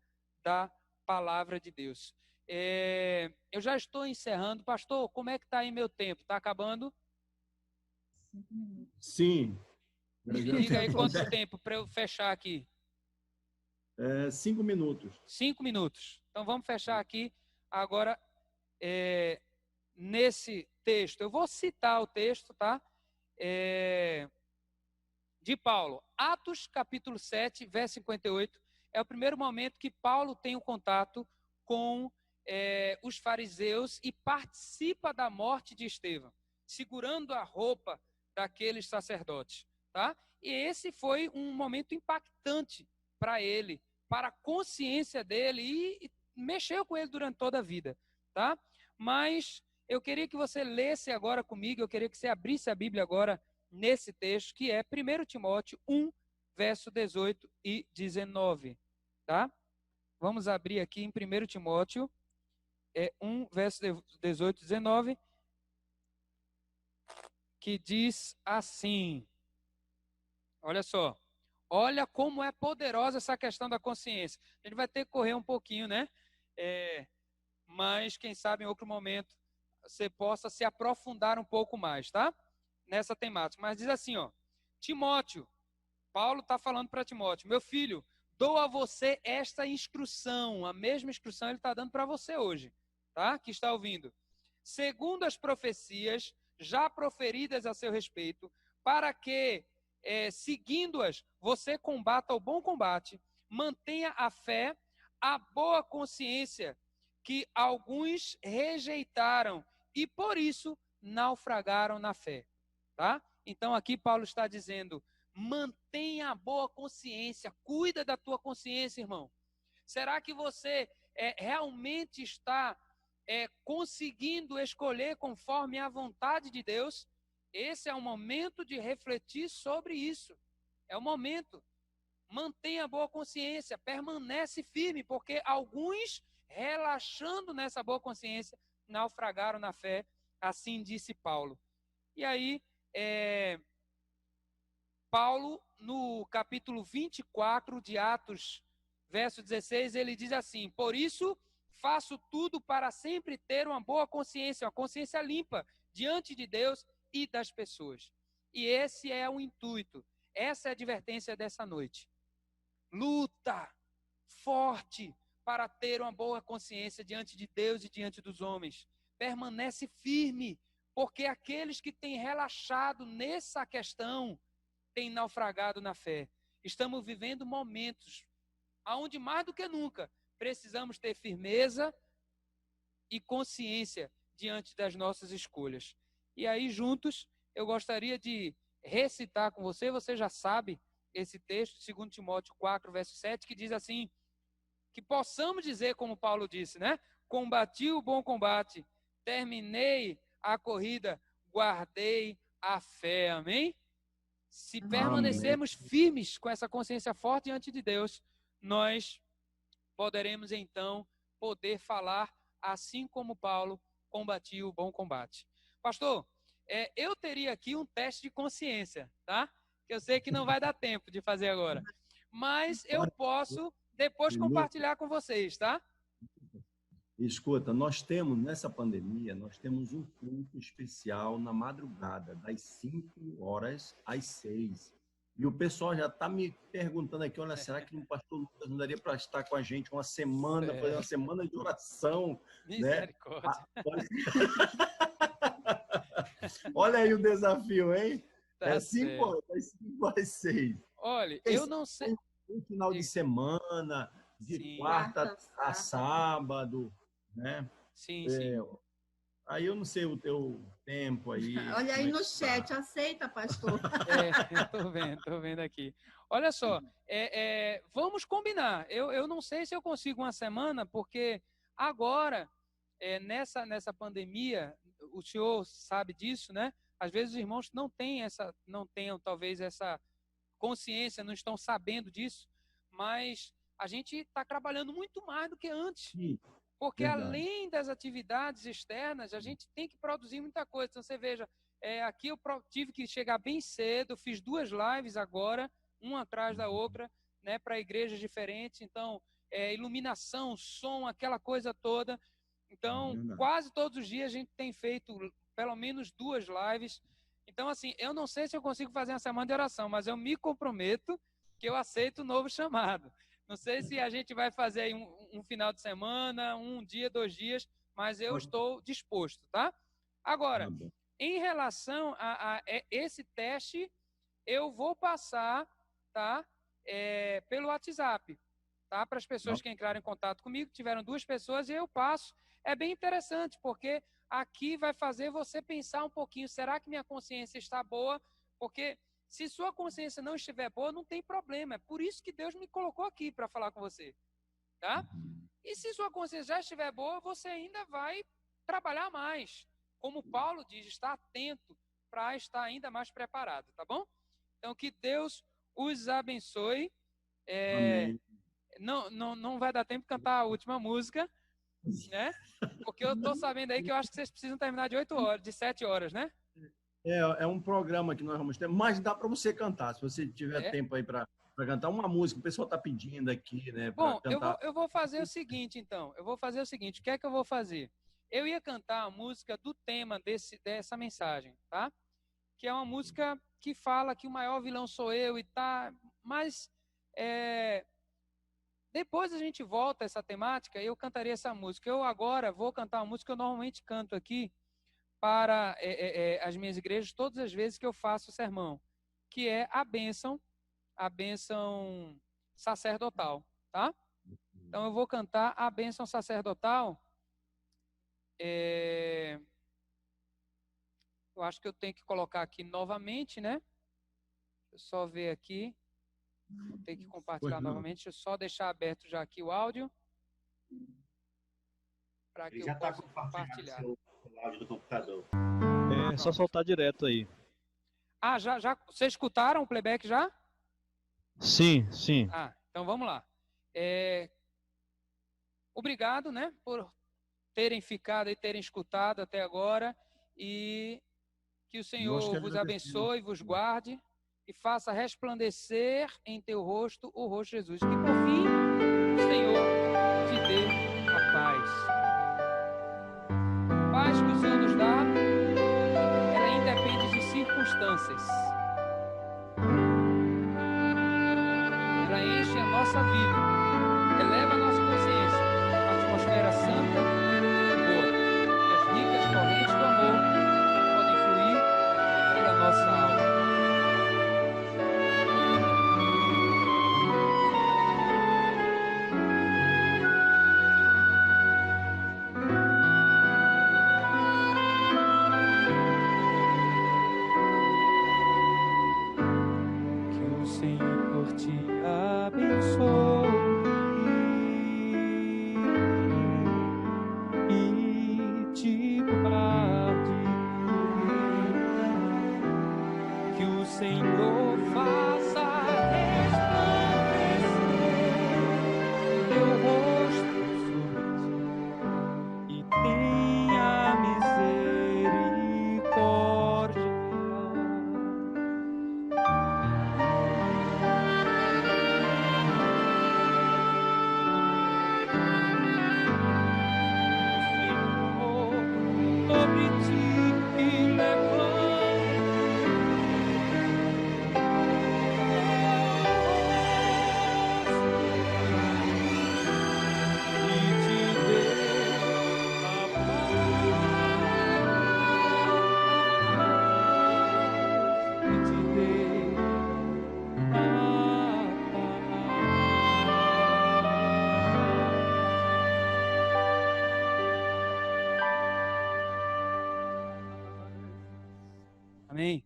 da palavra de Deus. Eu já estou encerrando. Pastor, como é que está aí meu tempo? Está acabando? Sim. Diga aí quanto tempo para eu fechar aqui. 5 minutos. 5 minutos. Então vamos fechar aqui agora nesse texto. Eu vou citar o texto, tá? De Paulo. Atos, capítulo 7, verso 58. É o primeiro momento que Paulo tem um contato com os fariseus e participa da morte de Estevão, segurando a roupa daqueles sacerdotes, tá? E esse foi um momento impactante para ele, para a consciência dele, e mexeu com ele durante toda a vida, tá? Mas eu queria que você lesse agora comigo, eu queria que você abrisse a Bíblia agora nesse texto, que é 1 Timóteo 1, verso 18 e 19, tá? Vamos abrir aqui em 1 Timóteo 1, verso 18 e 19, que diz assim, olha só, olha como é poderosa essa questão da consciência. A gente vai ter que correr um pouquinho, né? Mas quem sabe em outro momento você possa se aprofundar um pouco mais, tá? Nessa temática. Mas diz assim, ó, Timóteo, Paulo está falando para Timóteo, meu filho, dou a você esta instrução, a mesma instrução ele está dando para você hoje, tá? Que está ouvindo. Segundo as profecias já proferidas a seu respeito, para que, seguindo-as, você combata o bom combate, mantenha a fé, a boa consciência, que alguns rejeitaram e, por isso, naufragaram na fé. Tá? Então, aqui Paulo está dizendo, mantenha a boa consciência, cuida da tua consciência, irmão. Será que você realmente está conseguindo escolher conforme a vontade de Deus? Esse é o momento de refletir sobre isso. É o momento. Mantenha a boa consciência, permanece firme, porque alguns, relaxando nessa boa consciência, naufragaram na fé, assim disse Paulo. E aí, Paulo, no capítulo 24 de Atos, verso 16, ele diz assim, por isso faço tudo para sempre ter uma boa consciência, uma consciência limpa, diante de Deus e das pessoas. E esse é o intuito, essa é a advertência dessa noite. Luta forte para ter uma boa consciência diante de Deus e diante dos homens. Permanece firme, porque aqueles que têm relaxado nessa questão têm naufragado na fé. Estamos vivendo momentos onde mais do que nunca precisamos ter firmeza e consciência diante das nossas escolhas. E aí, juntos, eu gostaria de recitar com você, você já sabe esse texto, 2 Timóteo 4, verso 7, que diz assim, que possamos dizer, como Paulo disse, né? Combati o bom combate, terminei a corrida, guardei a fé, amém? Se permanecermos firmes com essa consciência forte diante de Deus, nós poderemos então poder falar assim como Paulo combatiu o bom combate. Pastor, eu teria aqui um teste de consciência, tá? Que eu sei que não vai dar tempo de fazer agora, mas eu posso depois compartilhar com vocês, tá? Escuta, nós temos, nessa pandemia, nós temos um culto especial na madrugada, das 5 horas às 6. E o pessoal já está me perguntando aqui, olha, será que o pastor Lucas não daria para estar com a gente uma semana, fazer uma semana de oração, né? Misericórdia. Olha aí o desafio, hein? Tá É 5 certo. horas, das 5 às 6. Olha, eu não sei. Um final de semana, de Sim. quarta a sábado, né? Sim, sim. Aí eu não sei o teu tempo aí. Olha aí no chat, aceita, pastor. Tô vendo aqui. Olha só, vamos combinar. Eu não sei se eu consigo uma semana, porque agora, nessa pandemia, o senhor sabe disso, né? Às vezes os irmãos não tenham talvez essa consciência, não estão sabendo disso, mas a gente está trabalhando muito mais do que antes. Sim, porque verdade. além das atividades externas, a gente tem que produzir muita coisa. Então você veja, aqui eu tive que chegar bem cedo, fiz 2 lives agora, uma atrás da outra, né, para igrejas diferentes. Então, iluminação, som, aquela coisa toda. Então, quase todos os dias a gente tem feito pelo menos 2 lives. Então, assim, eu não sei se eu consigo fazer uma semana de oração, mas eu me comprometo que eu aceito o novo chamado. Não sei se a gente vai fazer aí um final de semana, 1 dia, 2 dias, mas eu estou disposto, tá? Agora, em relação a esse teste, eu vou passar, tá? Pelo WhatsApp, tá? Para as pessoas que entraram em contato comigo, tiveram 2 pessoas e eu passo. É bem interessante, porque aqui vai fazer você pensar um pouquinho, será que minha consciência está boa? Porque se sua consciência não estiver boa, não tem problema. É por isso que Deus me colocou aqui para falar com você, tá? E se sua consciência já estiver boa, você ainda vai trabalhar mais. Como Paulo diz, está atento para estar ainda mais preparado, tá bom? Então, que Deus os abençoe. Amém. Não vai dar tempo de cantar a última música, né? Porque eu estou sabendo aí que eu acho que vocês precisam terminar de 7 horas, né? É um programa que nós vamos ter, mas dá para você cantar, se você tiver tempo aí para cantar uma música, o pessoal está pedindo aqui, né? Bom, eu vou fazer o seguinte, então. Eu vou fazer o seguinte, o que é que eu vou fazer? Eu ia cantar a música do tema dessa mensagem, tá? Que é uma música que fala que o maior vilão sou eu e tá, mas depois a gente volta a essa temática e eu cantaria essa música. Eu agora vou cantar uma música que eu normalmente canto aqui para as minhas igrejas todas as vezes que eu faço o sermão, que é a bênção sacerdotal, tá? Então eu vou cantar a bênção sacerdotal. Eu acho que eu tenho que colocar aqui novamente, né? Deixa eu só ver aqui. Vou ter que compartilhar novamente. Deixa eu só deixar aberto já aqui o áudio. Para que eu possa compartilhar. O áudio do computador. É só soltar direto aí. Ah, já vocês escutaram o playback já? Sim. Então vamos lá. Obrigado, né, por terem ficado e terem escutado até agora e que o Senhor vos abençoe, vos guarde e faça resplandecer em teu rosto o rosto de Jesus. Que por fim o Senhor te dê a paz. Paz que o Senhor nos dá, ela independe de circunstâncias. Ela enche a nossa vida, eleva a nossa consciência, a atmosfera santa e boa. E as ricas correntes do amor podem fluir pela nossa alma. Que o Senhor te abençoe. sobre ti levando. Amém.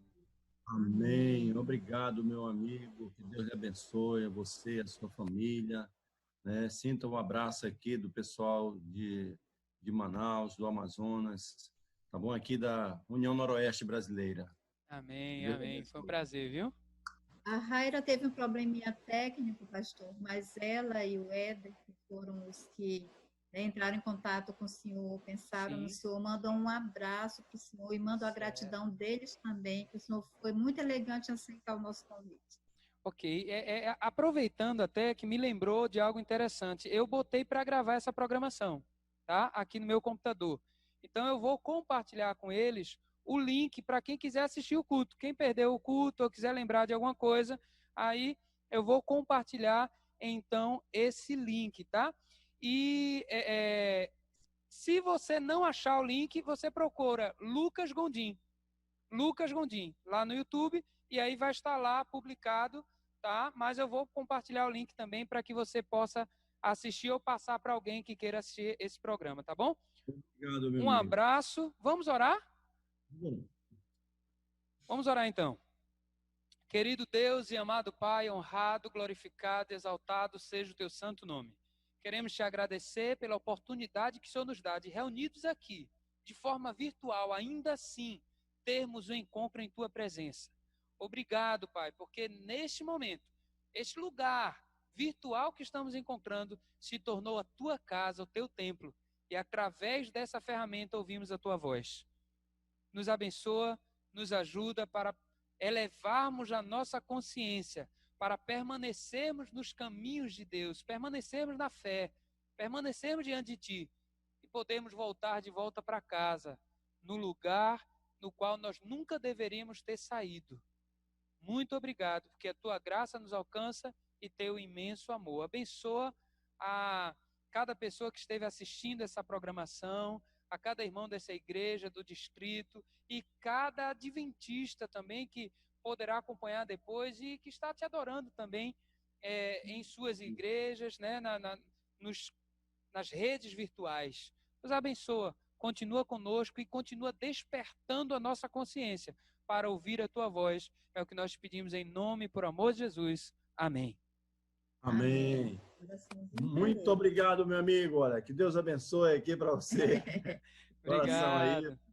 Amém. Obrigado, meu amigo. Que Deus lhe abençoe, a você, a sua família. Né? Sinta um abraço aqui do pessoal de Manaus, do Amazonas, tá bom? Aqui da União Noroeste Brasileira. Amém, Deus amém. abençoe. Foi um prazer, viu? A Raira teve um probleminha técnico, pastor, mas ela e o Éder, que foram os que entraram em contato com o senhor, pensaram Sim. no senhor, mandam um abraço para o senhor e mandam a Certo. gratidão deles também, que o senhor foi muito elegante em aceitar o nosso convite. Ok. Aproveitando até que me lembrou de algo interessante, eu botei para gravar essa programação, tá? Aqui no meu computador. Então eu vou compartilhar com eles o link para quem quiser assistir o culto. Quem perdeu o culto ou quiser lembrar de alguma coisa, aí eu vou compartilhar então esse link, tá? E se você não achar o link, você procura Lucas Gondim, lá no YouTube, e aí vai estar lá publicado, tá? Mas eu vou compartilhar o link também para que você possa assistir ou passar para alguém que queira assistir esse programa, tá bom? Obrigado, meu Um amigo. abraço. Vamos orar? Bom, Vamos orar então. Querido Deus e amado Pai, honrado, glorificado, exaltado seja o teu santo nome. Queremos te agradecer pela oportunidade que o Senhor nos dá de reunidos aqui, de forma virtual, ainda assim, termos um encontro em tua presença. Obrigado, Pai, porque neste momento, este lugar virtual que estamos encontrando se tornou a tua casa, o teu templo, e através dessa ferramenta ouvimos a tua voz. Nos abençoa, nos ajuda para elevarmos a nossa consciência, para permanecermos nos caminhos de Deus, permanecermos na fé, permanecermos diante de Ti e podermos voltar de volta para casa, no lugar no qual nós nunca deveríamos ter saído. Muito obrigado, porque a Tua graça nos alcança e Teu imenso amor. Abençoa a cada pessoa que esteve assistindo essa programação, a cada irmão dessa igreja, do distrito, e cada adventista também que poderá acompanhar depois e que está te adorando também em suas igrejas, né, nas redes virtuais. Nos abençoa, continua conosco e continua despertando a nossa consciência para ouvir a Tua voz. É o que nós pedimos em nome e por amor de Jesus. Amém. amém. Muito obrigado, meu amigo. Olha, que Deus abençoe aqui para você. Coração aí. Obrigado.